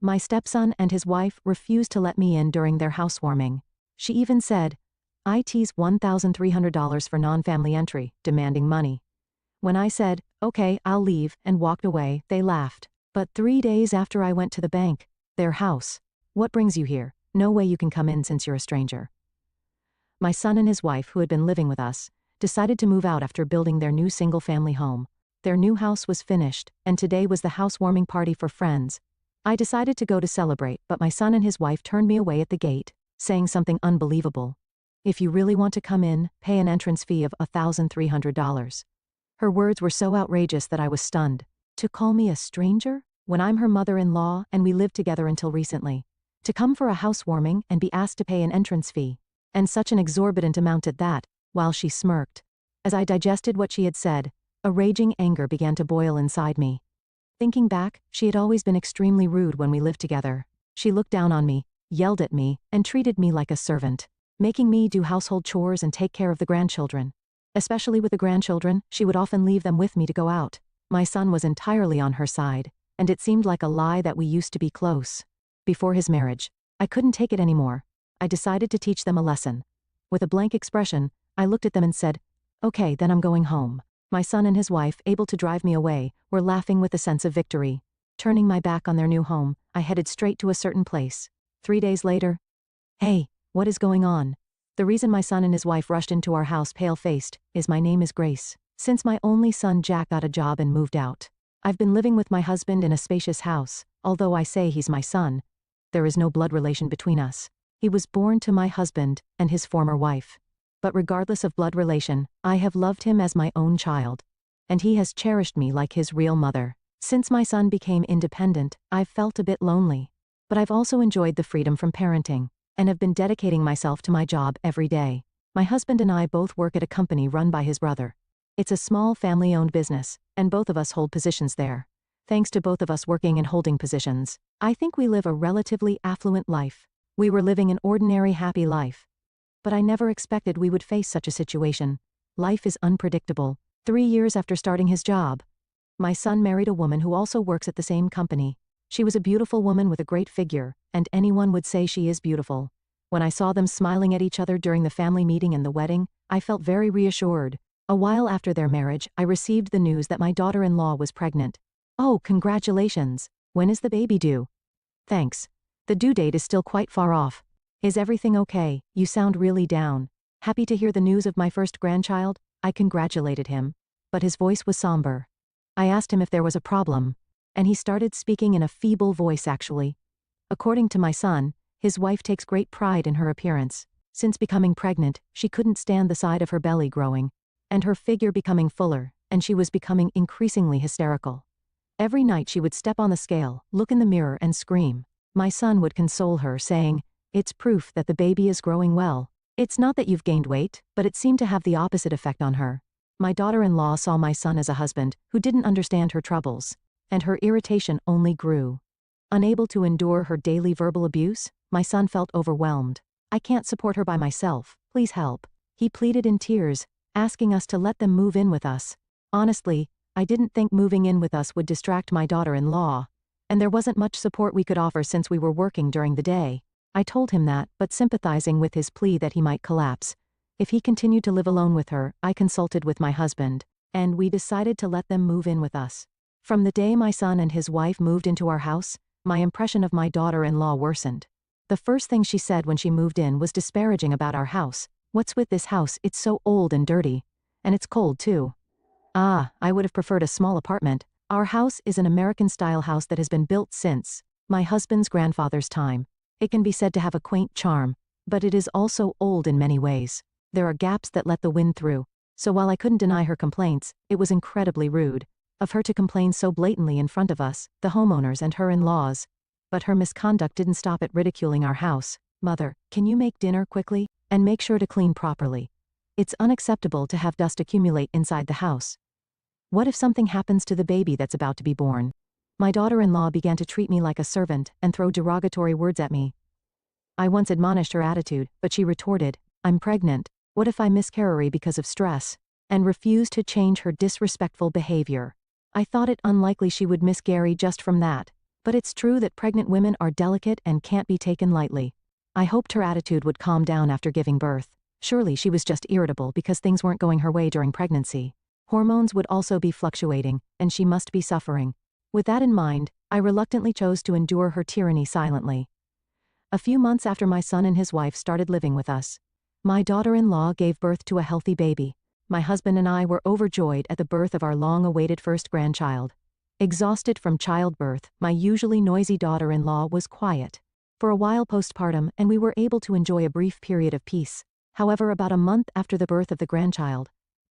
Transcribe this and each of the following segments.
My stepson and his wife refused to let me in during their housewarming. She even said, "It's $1,300 for non-family entry," demanding money. When I said, "Okay, I'll leave," and walked away, they laughed. But 3 days after I went to the bank, their house. "What brings you here? No way you can come in since you're a stranger." My son and his wife, who had been living with us, decided to move out after building their new single-family home. Their new house was finished, and today was the housewarming party for friends. I decided to go to celebrate, but my son and his wife turned me away at the gate, saying something unbelievable. "If you really want to come in, pay an entrance fee of $1,300. Her words were so outrageous that I was stunned. To call me a stranger? When I'm her mother-in-law and we lived together until recently. To come for a housewarming and be asked to pay an entrance fee. And such an exorbitant amount at that, while she smirked. As I digested what she had said, a raging anger began to boil inside me. Thinking back, she had always been extremely rude when we lived together. She looked down on me, yelled at me, and treated me like a servant, making me do household chores and take care of the grandchildren. Especially with the grandchildren, she would often leave them with me to go out. My son was entirely on her side, and it seemed like a lie that we used to be close. Before his marriage, I couldn't take it anymore. I decided to teach them a lesson. With a blank expression, I looked at them and said, "Okay, then I'm going home." My son and his wife, able to drive me away, were laughing with a sense of victory. Turning my back on their new home, I headed straight to a certain place. 3 days later. "Hey, what is going on?" The reason my son and his wife rushed into our house pale-faced is my name is Grace. Since my only son Jack got a job and moved out, I've been living with my husband in a spacious house. Although I say he's my son, there is no blood relation between us. He was born to my husband and his former wife. But regardless of blood relation, I have loved him as my own child. And he has cherished me like his real mother. Since my son became independent, I've felt a bit lonely. But I've also enjoyed the freedom from parenting, and have been dedicating myself to my job every day. My husband and I both work at a company run by his brother. It's a small family-owned business, and both of us hold positions there. Thanks to both of us working and holding positions, I think we live a relatively affluent life. We were living an ordinary happy life. But I never expected we would face such a situation. Life is unpredictable. 3 years after starting his job, my son married a woman who also works at the same company. She was a beautiful woman with a great figure, and anyone would say she is beautiful. When I saw them smiling at each other during the family meeting and the wedding, I felt very reassured. A while after their marriage, I received the news that my daughter-in-law was pregnant. "Oh, congratulations. When is the baby due?" "Thanks. The due date is still quite far off. Is everything okay? You sound really down." Happy to hear the news of my first grandchild, I congratulated him. But his voice was somber. I asked him if there was a problem, and he started speaking in a feeble voice actually. According to my son, his wife takes great pride in her appearance. Since becoming pregnant, she couldn't stand the side of her belly growing, and her figure becoming fuller, and she was becoming increasingly hysterical. Every night she would step on the scale, look in the mirror and scream. My son would console her, saying, "It's proof that the baby is growing well. It's not that you've gained weight," but it seemed to have the opposite effect on her. My daughter-in-law saw my son as a husband who didn't understand her troubles, and her irritation only grew. Unable to endure her daily verbal abuse, my son felt overwhelmed. "I can't support her by myself, please help." He pleaded in tears, asking us to let them move in with us. Honestly, I didn't think moving in with us would distract my daughter-in-law, and there wasn't much support we could offer since we were working during the day. I told him that, but sympathizing with his plea that he might collapse if he continued to live alone with her, I consulted with my husband, and we decided to let them move in with us. From the day my son and his wife moved into our house, my impression of my daughter-in-law worsened. The first thing she said when she moved in was disparaging about our house. "What's with this house? It's so old and dirty. And it's cold too." I would have preferred a small apartment. Our house is an American-style house that has been built since my husband's grandfather's time. It can be said to have a quaint charm, but it is also old in many ways. There are gaps that let the wind through. So while I couldn't deny her complaints, it was incredibly rude of her to complain so blatantly in front of us, the homeowners and her in-laws. But her misconduct didn't stop at ridiculing our house. "Mother, can you make dinner quickly? And make sure to clean properly. It's unacceptable to have dust accumulate inside the house. What if something happens to the baby that's about to be born?" My daughter-in-law began to treat me like a servant and throw derogatory words at me. I once admonished her attitude, but she retorted, "I'm pregnant. What if I miscarry because of stress?" and refused to change her disrespectful behavior. I thought it unlikely she would miscarry just from that. But it's true that pregnant women are delicate and can't be taken lightly. I hoped her attitude would calm down after giving birth. Surely she was just irritable because things weren't going her way during pregnancy. Hormones would also be fluctuating, and she must be suffering. With that in mind, I reluctantly chose to endure her tyranny silently. A few months after my son and his wife started living with us, my daughter-in-law gave birth to a healthy baby. My husband and I were overjoyed at the birth of our long-awaited first grandchild. Exhausted from childbirth, my usually noisy daughter-in-law was quiet for a while postpartum, and we were able to enjoy a brief period of peace. However, about a month after the birth of the grandchild,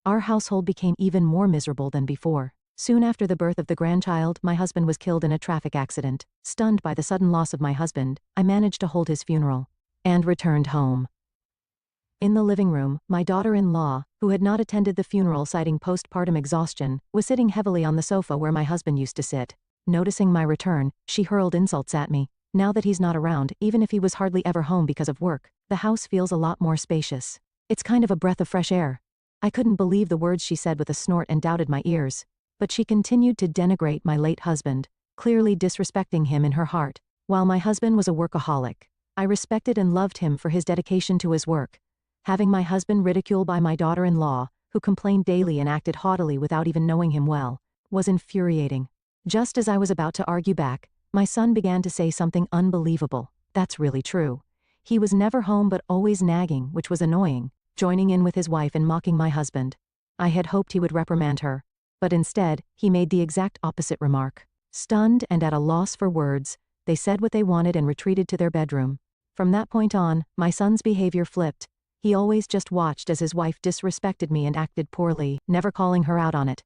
our household became even more miserable than before. Soon after the birth of the grandchild, my husband was killed in a traffic accident. Stunned by the sudden loss of my husband, I managed to hold his funeral and returned home. In the living room, my daughter-in-law, who had not attended the funeral citing postpartum exhaustion, was sitting heavily on the sofa where my husband used to sit. Noticing my return, she hurled insults at me. Now that he's not around, even if he was hardly ever home because of work, the house feels a lot more spacious. It's kind of a breath of fresh air. I couldn't believe the words she said with a snort and doubted my ears. But she continued to denigrate my late husband, clearly disrespecting him in her heart. While my husband was a workaholic, I respected and loved him for his dedication to his work. Having my husband ridiculed by my daughter-in-law, who complained daily and acted haughtily without even knowing him well, was infuriating. Just as I was about to argue back, my son began to say something unbelievable. That's really true. He was never home but always nagging, which was annoying, joining in with his wife and mocking my husband. I had hoped he would reprimand her, but instead, he made the exact opposite remark. Stunned and at a loss for words, they said what they wanted and retreated to their bedroom. From that point on, my son's behavior flipped. He always just watched as his wife disrespected me and acted poorly, never calling her out on it.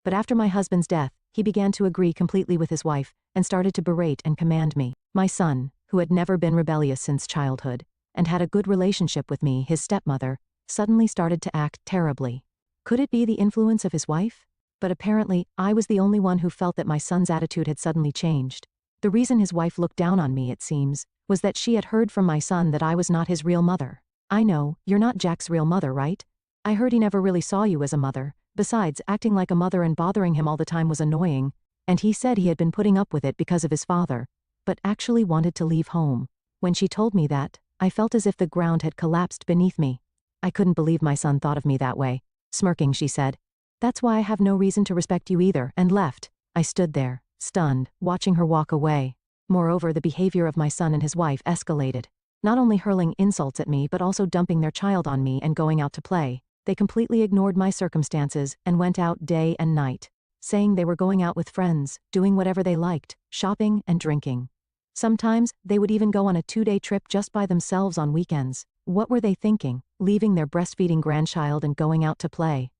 But after my husband's death, he began to agree completely with his wife and started to berate and command me. My son, who had never been rebellious since childhood and had a good relationship with me, his stepmother, suddenly started to act terribly. Could it be the influence of his wife? But apparently, I was the only one who felt that my son's attitude had suddenly changed. The reason his wife looked down on me, it seems, was that she had heard from my son that I was not his real mother. I know, you're not Jack's real mother, right? I heard he never really saw you as a mother. Besides, acting like a mother and bothering him all the time was annoying, and he said he had been putting up with it because of his father, but actually wanted to leave home. When she told me that, I felt as if the ground had collapsed beneath me. I couldn't believe my son thought of me that way. Smirking, she said, "That's why I have no reason to respect you either," and left. I stood there, stunned, watching her walk away. Moreover, the behavior of my son and his wife escalated. Not only hurling insults at me but also dumping their child on me and going out to play. They completely ignored my circumstances and went out day and night, saying they were going out with friends, doing whatever they liked, shopping and drinking. Sometimes, they would even go on a 2-day trip just by themselves on weekends. What were they thinking, leaving their breastfeeding grandchild and going out to play?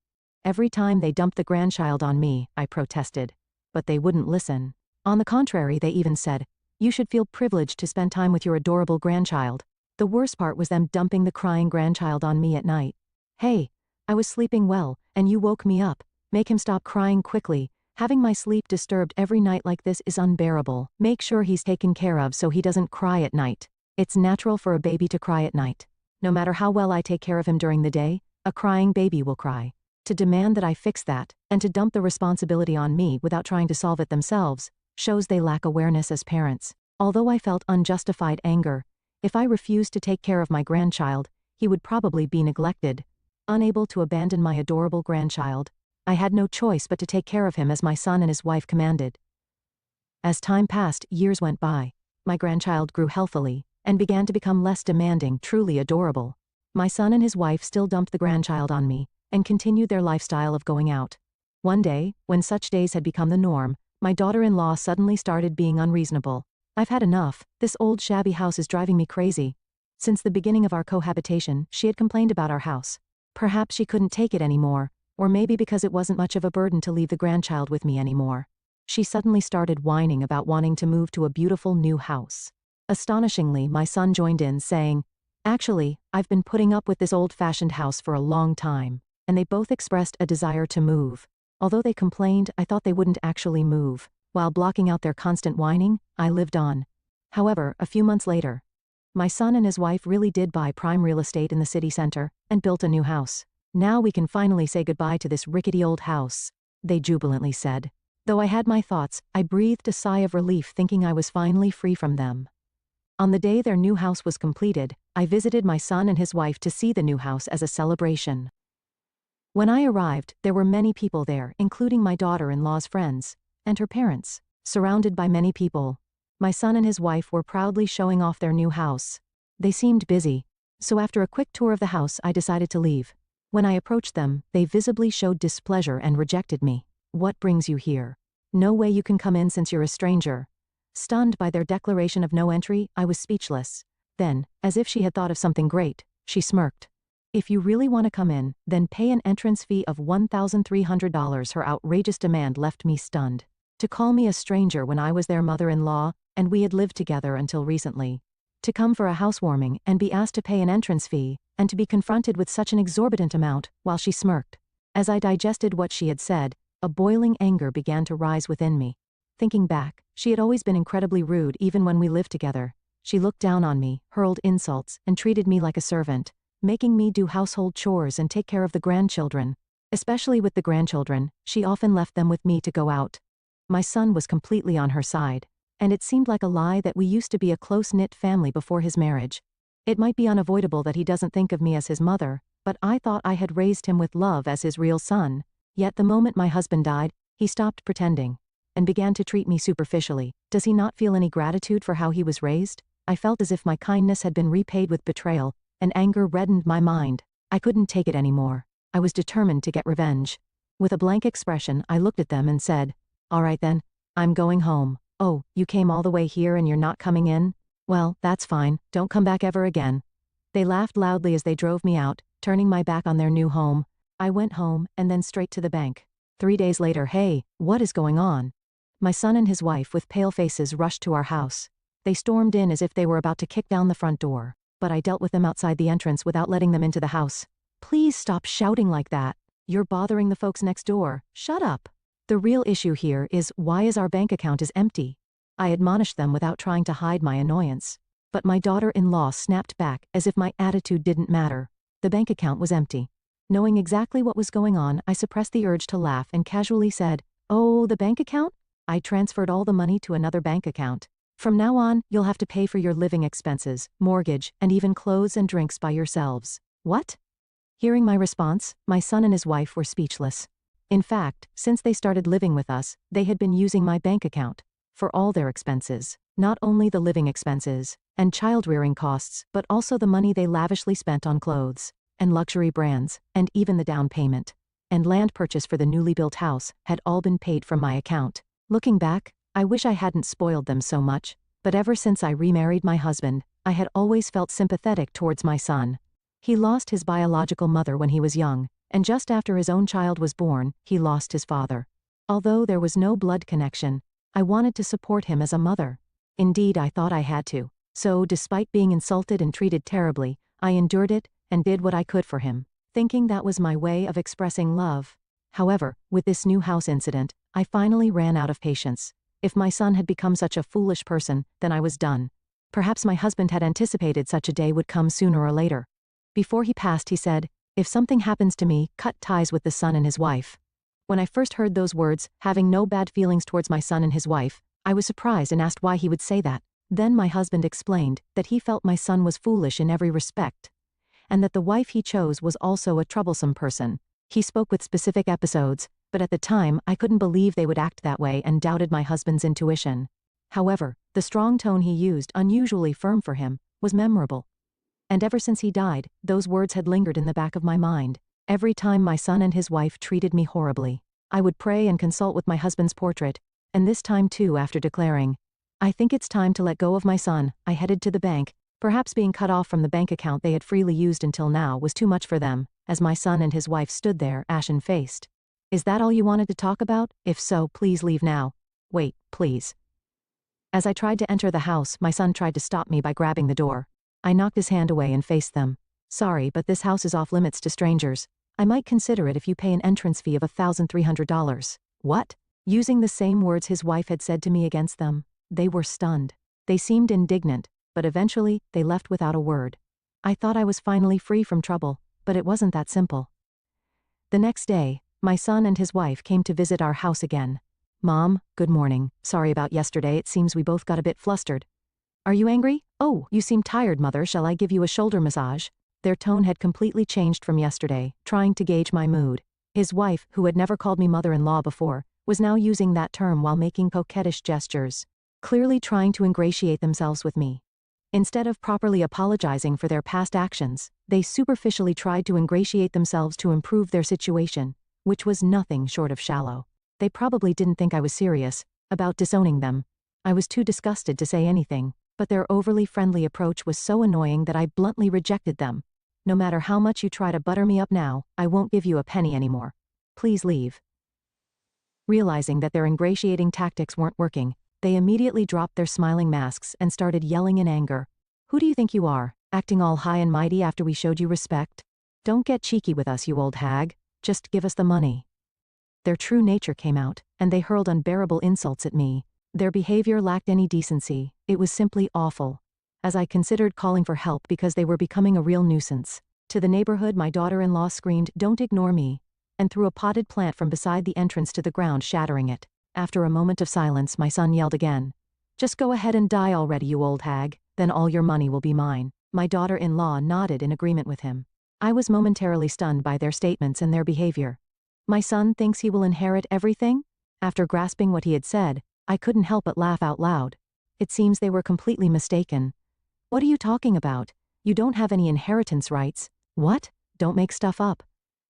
Every time they dumped the grandchild on me, I protested. But they wouldn't listen. On the contrary, they even said, "You should feel privileged to spend time with your adorable grandchild." The worst part was them dumping the crying grandchild on me at night. "Hey, I was sleeping well, and you woke me up. Make him stop crying quickly. Having my sleep disturbed every night like this is unbearable. Make sure he's taken care of so he doesn't cry at night. It's natural for a baby to cry at night. No matter how well I take care of him during the day, a crying baby will cry." To demand that I fix that, and to dump the responsibility on me without trying to solve it themselves, shows they lack awareness as parents. Although I felt unjustified anger, if I refused to take care of my grandchild, he would probably be neglected. Unable to abandon my adorable grandchild, I had no choice but to take care of him as my son and his wife commanded. As time passed, years went by. My grandchild grew healthily and began to become less demanding, truly adorable. My son and his wife still dumped the grandchild on me and continued their lifestyle of going out. One day, when such days had become the norm, my daughter-in-law suddenly started being unreasonable. "I've had enough. This old shabby house is driving me crazy." Since the beginning of our cohabitation, she had complained about our house. Perhaps she couldn't take it anymore, or maybe because it wasn't much of a burden to leave the grandchild with me anymore. She suddenly started whining about wanting to move to a beautiful new house. Astonishingly, my son joined in, saying, "Actually, I've been putting up with this old-fashioned house for a long time," and they both expressed a desire to move. Although they complained, I thought they wouldn't actually move. While blocking out their constant whining, I lived on. However, a few months later, my son and his wife really did buy prime real estate in the city center and built a new house. "Now we can finally say goodbye to this rickety old house," they jubilantly said. Though I had my thoughts, I breathed a sigh of relief thinking I was finally free from them. On the day their new house was completed, I visited my son and his wife to see the new house as a celebration. When I arrived, there were many people there, including my daughter-in-law's friends, and her parents. Surrounded by many people, my son and his wife were proudly showing off their new house. They seemed busy, so after a quick tour of the house I decided to leave. When I approached them, they visibly showed displeasure and rejected me. "What brings you here? No way you can come in since you're a stranger." Stunned by their declaration of no entry, I was speechless. Then, as if she had thought of something great, she smirked. "If you really want to come in, then pay an entrance fee of $1,300. Her outrageous demand left me stunned. To call me a stranger when I was their mother-in-law, and we had lived together until recently. To come for a housewarming and be asked to pay an entrance fee, and to be confronted with such an exorbitant amount, while she smirked. As I digested what she had said, a boiling anger began to rise within me. Thinking back, she had always been incredibly rude even when we lived together. She looked down on me, hurled insults, and treated me like a servant, making me do household chores and take care of the grandchildren. Especially with the grandchildren, she often left them with me to go out. My son was completely on her side, and it seemed like a lie that we used to be a close-knit family before his marriage. It might be unavoidable that he doesn't think of me as his mother, but I thought I had raised him with love as his real son. Yet the moment my husband died, he stopped pretending and began to treat me superficially. Does he not feel any gratitude for how he was raised? I felt as if my kindness had been repaid with betrayal, and anger reddened my mind. I couldn't take it anymore. I was determined to get revenge. With a blank expression, I looked at them and said, "All right then, I'm going home." "Oh, you came all the way here and you're not coming in? Well, that's fine, don't come back ever again." They laughed loudly as they drove me out, turning my back on their new home. I went home, and then straight to the bank. 3 days later, "Hey, what is going on?" My son and his wife with pale faces rushed to our house. They stormed in as if they were about to kick down the front door, but I dealt with them outside the entrance without letting them into the house. "Please stop shouting like that. You're bothering the folks next door. Shut up." The real issue here is, why is our bank account is empty? I admonished them without trying to hide my annoyance. But my daughter-in-law snapped back as if my attitude didn't matter. The bank account was empty. Knowing exactly what was going on, I suppressed the urge to laugh and casually said, "Oh, the bank account? I transferred all the money to another bank account. From now on, you'll have to pay for your living expenses, mortgage, and even clothes and drinks by yourselves." "What?" Hearing my response, my son and his wife were speechless. In fact, since they started living with us, they had been using my bank account for all their expenses, not only the living expenses and child-rearing costs, but also the money they lavishly spent on clothes and luxury brands, and even the down payment and land purchase for the newly built house had all been paid from my account. Looking back, I wish I hadn't spoiled them so much, but ever since I remarried my husband, I had always felt sympathetic towards my son. He lost his biological mother when he was young, and just after his own child was born, he lost his father. Although there was no blood connection, I wanted to support him as a mother. Indeed, I thought I had to. So, despite being insulted and treated terribly, I endured it and did what I could for him, thinking that was my way of expressing love. However, with this new house incident, I finally ran out of patience. If my son had become such a foolish person, then I was done. Perhaps my husband had anticipated such a day would come sooner or later. Before he passed, he said, "If something happens to me, cut ties with the son and his wife." When I first heard those words, having no bad feelings towards my son and his wife, I was surprised and asked why he would say that. Then my husband explained that he felt my son was foolish in every respect, and that the wife he chose was also a troublesome person. He spoke with specific episodes, but at the time I couldn't believe they would act that way and doubted my husband's intuition. However, the strong tone he used, unusually firm for him, was memorable. And ever since he died, those words had lingered in the back of my mind. Every time my son and his wife treated me horribly, I would pray and consult with my husband's portrait, and this time too, after declaring, "I think it's time to let go of my son," I headed to the bank. Perhaps being cut off from the bank account they had freely used until now was too much for them, as my son and his wife stood there, ashen-faced. "Is that all you wanted to talk about? If so, please leave now." "Wait, please." As I tried to enter the house, my son tried to stop me by grabbing the door. I knocked his hand away and faced them. "Sorry, but this house is off limits to strangers. I might consider it if you pay an entrance fee of $1,300. "What?" Using the same words his wife had said to me against them. They were stunned. They seemed indignant, but eventually, they left without a word. I thought I was finally free from trouble, but it wasn't that simple. The next day, my son and his wife came to visit our house again. Mom, good morning. Sorry about yesterday, it seems we both got a bit flustered. Are you angry? Oh, you seem tired, Mother. Shall I give you a shoulder massage? Their tone had completely changed from yesterday, trying to gauge my mood. His wife, who had never called me mother-in-law before, was now using that term while making coquettish gestures, clearly trying to ingratiate themselves with me. Instead of properly apologizing for their past actions, they superficially tried to ingratiate themselves to improve their situation, which was nothing short of shallow. They probably didn't think I was serious about disowning them. I was too disgusted to say anything, but their overly friendly approach was so annoying that I bluntly rejected them. No matter how much you try to butter me up now, I won't give you a penny anymore. Please leave. Realizing that their ingratiating tactics weren't working, they immediately dropped their smiling masks and started yelling in anger. Who do you think you are, acting all high and mighty after we showed you respect? Don't get cheeky with us, you old hag. Just give us the money. Their true nature came out, and they hurled unbearable insults at me. Their behavior lacked any decency. It was simply awful. As I considered calling for help because they were becoming a real nuisance. To the neighborhood, my daughter-in-law screamed, "Don't ignore me," and threw a potted plant from beside the entrance to the ground, shattering it. After a moment of silence, my son yelled again. "Just go ahead and die already, you old hag, then all your money will be mine." My daughter-in-law nodded in agreement with him. I was momentarily stunned by their statements and their behavior. My son thinks he will inherit everything? After grasping what he had said, I couldn't help but laugh out loud. It seems they were completely mistaken. What are you talking about? You don't have any inheritance rights. What? Don't make stuff up.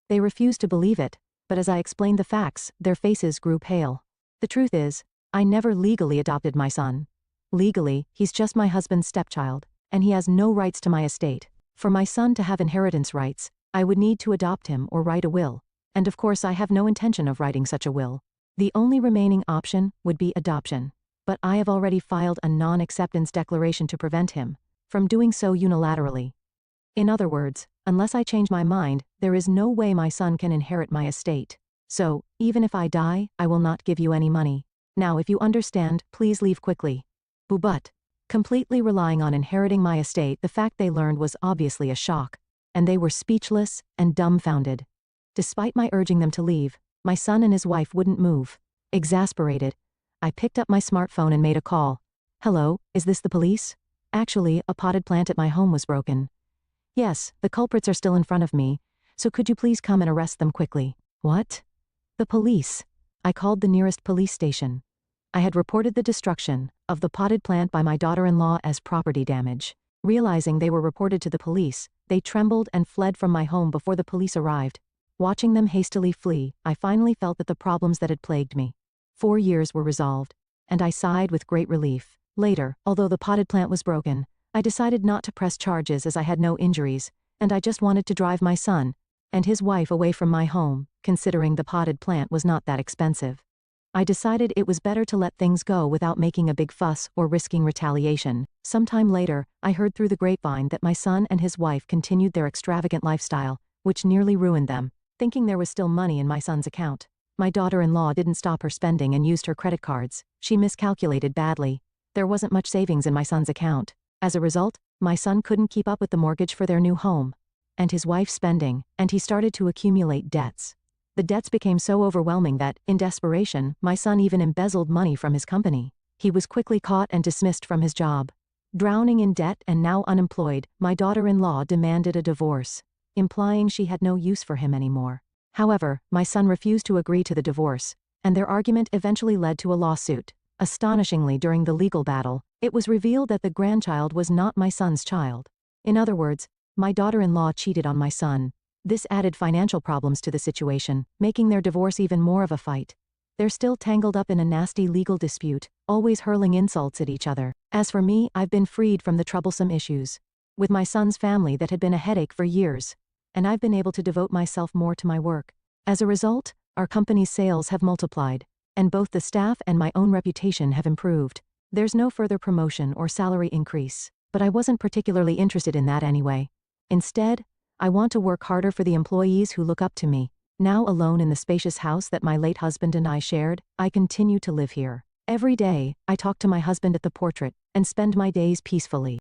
They refused to believe it, but as I explained the facts, their faces grew pale. The truth is, I never legally adopted my son. Legally, he's just my husband's stepchild, and he has no rights to my estate. For my son to have inheritance rights, I would need to adopt him or write a will. And of course I have no intention of writing such a will. The only remaining option would be adoption. But I have already filed a non-acceptance declaration to prevent him from doing so unilaterally. In other words, unless I change my mind, there is no way my son can inherit my estate. So, even if I die, I will not give you any money. Now if you understand, please leave quickly. But, completely relying on inheriting my estate, the fact they learned was obviously a shock, and they were speechless and dumbfounded. Despite my urging them to leave, my son and his wife wouldn't move. Exasperated, I picked up my smartphone and made a call. "Hello, is this the police? Actually, a potted plant at my home was broken. Yes, the culprits are still in front of me, so could you please come and arrest them quickly?" What? The police. I called the nearest police station. I had reported the destruction of the potted plant by my daughter-in-law as property damage. Realizing they were reported to the police, they trembled and fled from my home before the police arrived. Watching them hastily flee, I finally felt that the problems that had plagued me 4 years were resolved, and I sighed with great relief. Later, although the potted plant was broken, I decided not to press charges as I had no injuries, and I just wanted to drive my son and his wife away from my home, considering the potted plant was not that expensive. I decided it was better to let things go without making a big fuss or risking retaliation. Sometime later, I heard through the grapevine that my son and his wife continued their extravagant lifestyle, which nearly ruined them. Thinking there was still money in my son's account, my daughter-in-law didn't stop her spending and used her credit cards. She miscalculated badly. There wasn't much savings in my son's account. As a result, my son couldn't keep up with the mortgage for their new home and his wife's spending, and he started to accumulate debts. The debts became so overwhelming that, in desperation, my son even embezzled money from his company. He was quickly caught and dismissed from his job. Drowning in debt and now unemployed, my daughter-in-law demanded a divorce, implying she had no use for him anymore. However, my son refused to agree to the divorce, and their argument eventually led to a lawsuit. Astonishingly, during the legal battle, it was revealed that the grandchild was not my son's child. In other words, my daughter-in-law cheated on my son. This added financial problems to the situation, making their divorce even more of a fight. They're still tangled up in a nasty legal dispute, always hurling insults at each other. As for me, I've been freed from the troublesome issues with my son's family that had been a headache for years, and I've been able to devote myself more to my work. As a result, our company's sales have multiplied, and both the staff and my own reputation have improved. There's no further promotion or salary increase, but I wasn't particularly interested in that anyway. Instead, I want to work harder for the employees who look up to me. Now alone in the spacious house that my late husband and I shared, I continue to live here. Every day, I talk to my husband at the portrait and spend my days peacefully.